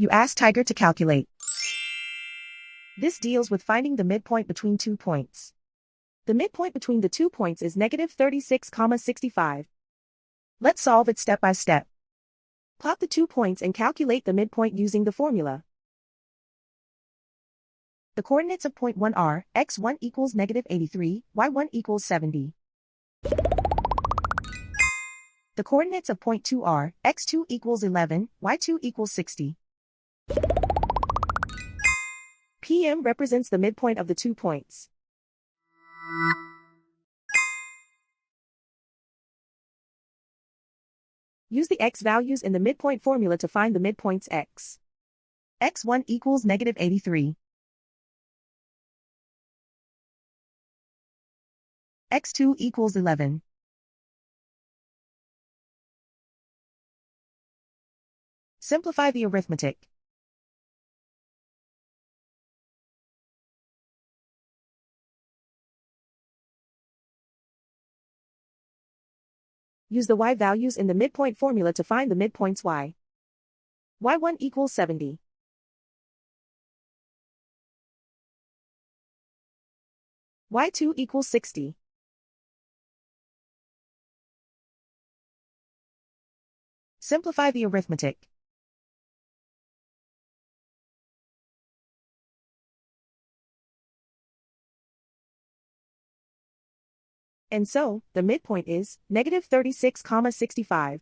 You ask Tiger to calculate. This deals with finding the midpoint between 2 points. The midpoint between the 2 points is negative 36,65. Let's solve it step by step. Plot the 2 points and calculate the midpoint using the formula. The coordinates of point 1 are, x1 equals negative 83, y1 equals 70. The coordinates of point 2 are, x2 equals 11, y2 equals 60. PM represents the midpoint of the 2 points. Use the x values in the midpoint formula to find the midpoints x. x1 equals negative 83. x2 equals 11. Simplify the arithmetic. Use the y values in the midpoint formula to find the midpoints y. y1 equals 70. y2 equals 60. Simplify the arithmetic. And so, the midpoint is negative 36,65.